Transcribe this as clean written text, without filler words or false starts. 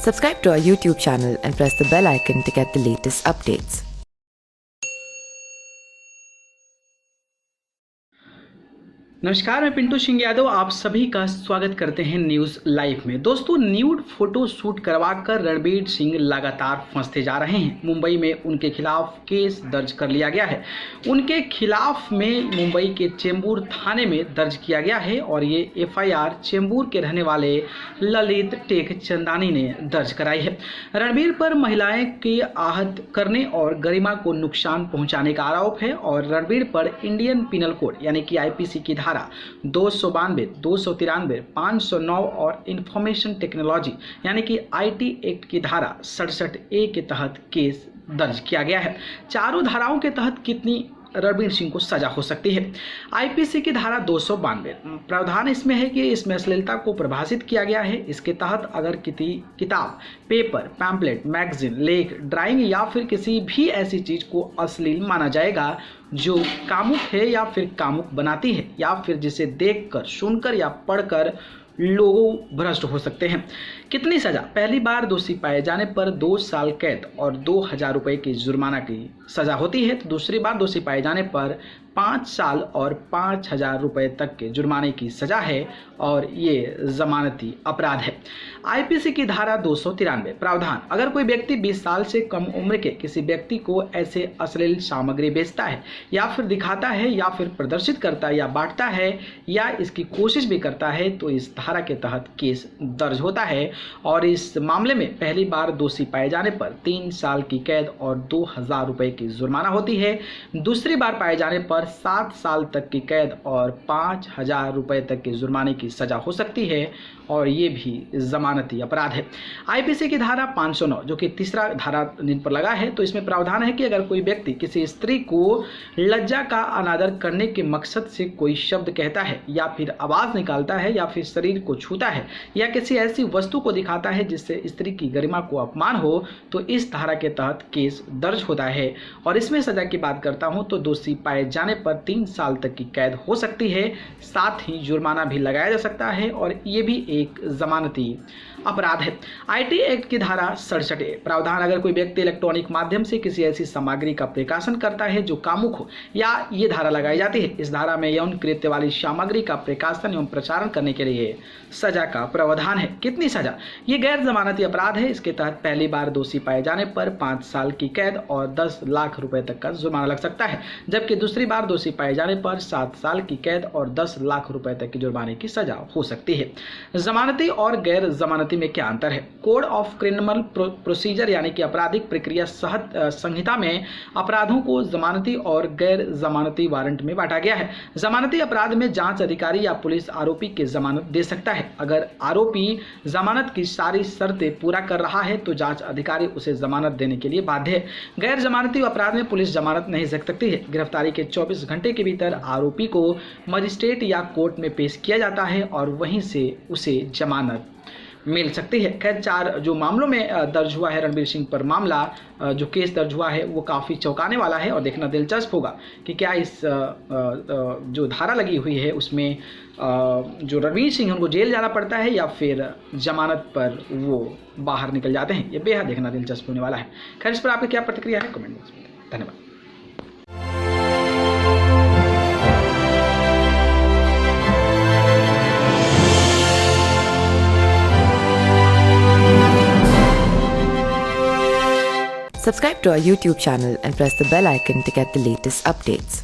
Subscribe to our YouTube channel and press the bell icon to get the latest updates. नमस्कार, मैं पिंटू सिंह यादव आप सभी का स्वागत करते हैं न्यूज़ लाइव में। दोस्तों, न्यूड फोटो शूट करवाकर रणबीर सिंह लगातार फंसते जा रहे हैं। मुंबई में उनके खिलाफ केस दर्ज कर लिया गया है। उनके खिलाफ में मुंबई के चेंबूर थाने में दर्ज किया गया है और ये एफआईआर चेंबूर के रहने वाले ललित टेकचंदानी ने दर्ज कराई है। रणबीर पर महिलाएं के आहत करने और गरिमा को नुकसान पहुंचाने का आरोप है और रणबीर पर इंडियन पिनल कोड यानी कि आईपीसी की धारा 292, 293, 509 और इंफॉर्मेशन टेक्नोलॉजी यानी कि आईटी एक्ट की धारा 67A के तहत केस दर्ज किया गया है। चारों धाराओं के तहत कितनी रणबीर सिंह को सजा हो सकती है? आईपीसी की धारा 292 प्रावधान इसमें है कि इसमें अश्लीलता को परिभाषित किया गया है। इसके तहत अगर किसी किताब, पेपर, पैम्पलेट, मैगजीन, लेख, ड्राइंग या फिर किसी भी ऐसी चीज को अश्लील माना जाएगा जो कामुक है या फिर कामुक बनाती है या फिर जिसे देखकर, सुनकर या पढ़कर लोग भ्रष्ट हो सकते हैं। कितनी सजा? पहली बार दोषी पाए जाने पर 2 साल कैद और 2000 रुपए की जुर्माना की सजा होती है, तो दूसरी बार दोषी पाए जाने पर 5 साल और 5000 रुपए तक के जुर्माने की सजा है और ये जमानती अपराध है। आईपीसी की धारा 293 प्रावधान, अगर कोई व्यक्ति 20 साल से कम उम्र के किसी व्यक्ति को ऐसे अश्लील सामग्री बेचता है या फिर दिखाता है या फिर प्रदर्शित करता है या बांटता है या इसकी कोशिश भी करता है तो इस धारा के तहत केस दर्ज होता है और इस मामले में पहली बार दोषी पाए जाने पर 3 साल की कैद और 2000 रुपए की जुर्माना होती है। दूसरी बार पाए जाने पर 7 साल तक की कैद और 5000 रुपए तक के जुर्माने की सजा हो सकती है और ये भी जमानती अपराध है। आईपीसी की धारा 509 जो कि तीसरा धारा जिन पर लगा है, तो इसमें प्रावधान है कि अगर कोई व्यक्ति किसी स्त्री को लज्जा का अनादर करने के मकसद से कोई शब्द कहता है या फिर आवाज निकालता है या फिर शरीर को छूता है या किसी ऐसी वस्तु को दिखाता है जिससे स्त्री की गरिमा को अपमान हो तो इस धारा के तहत केस दर्ज होता है। और इसमें सजा की बात करता हूं तो दोषी पाए जाने पर 3 साल तक की कैद हो सकती है, साथ ही जुर्माना भी लगाया जा सकता है और ये भी एक जमानती अपराध है। आईटी एक्ट की धारा 67A प्रावधान, अगर कोई व्यक्ति इलेक्ट्रॉनिक माध्यम से किसी ऐसी सामग्री का प्रकाशन करता है जो कामुक हो या ये धारा लगाई जाती है। इस धारा में यौन कृत्य वाली सामग्री का प्रकाशन एवं प्रचारण करने के लिए सजा का प्रावधान है। कितनी सजा? ये गैर जमानती अपराध है। इसके तहत पहली बार दोषी पाए जाने पर 5 साल की कैद और 10 लाख रुपए तक का जुर्माना लग सकता है, जबकि दूसरी बार दोषी पाए जाने पर 7 साल की कैद और 10 लाख रुपए तक की जुर्माने की सजा हो सकती है। जमानती और गैर जमानती में क्या अंतर है? कोड ऑफ क्रिमिनल प्रोसीजर यानी कि आपराधिक प्रक्रिया संहिता में अपराधों को जमानती और गैर जमानती वारंट में बांटा गया है। जमानती अपराध में जांच अधिकारी या पुलिस आरोपी की जमानत दे सकता है। अगर आरोपी जमानत की सारी शर्तें पूरा कर रहा है तो जांच अधिकारी उसे जमानत देने के लिए बाध्य है। गैर जमानती अपराध में पुलिस जमानत नहीं दे सकती है। गिरफ्तारी के 24 घंटे के भीतर आरोपी को मजिस्ट्रेट या कोर्ट में पेश किया जाता है और वहीं से उसे जमानत मिल सकती है। खैर, 4 जो मामलों में दर्ज हुआ है रणबीर सिंह पर मामला, जो केस दर्ज हुआ है वो काफ़ी चौंकाने वाला है और देखना दिलचस्प होगा कि क्या इस जो धारा लगी हुई है उसमें जो रणबीर सिंह है उनको जेल जाना पड़ता है या फिर जमानत पर वो बाहर निकल जाते हैं। ये बेहद देखना दिलचस्प होने वाला है। खैर, इस पर आपकी क्या प्रतिक्रिया है कमेंट बॉक्स में। धन्यवाद। Subscribe to our YouTube channel and press the bell icon to get the latest updates.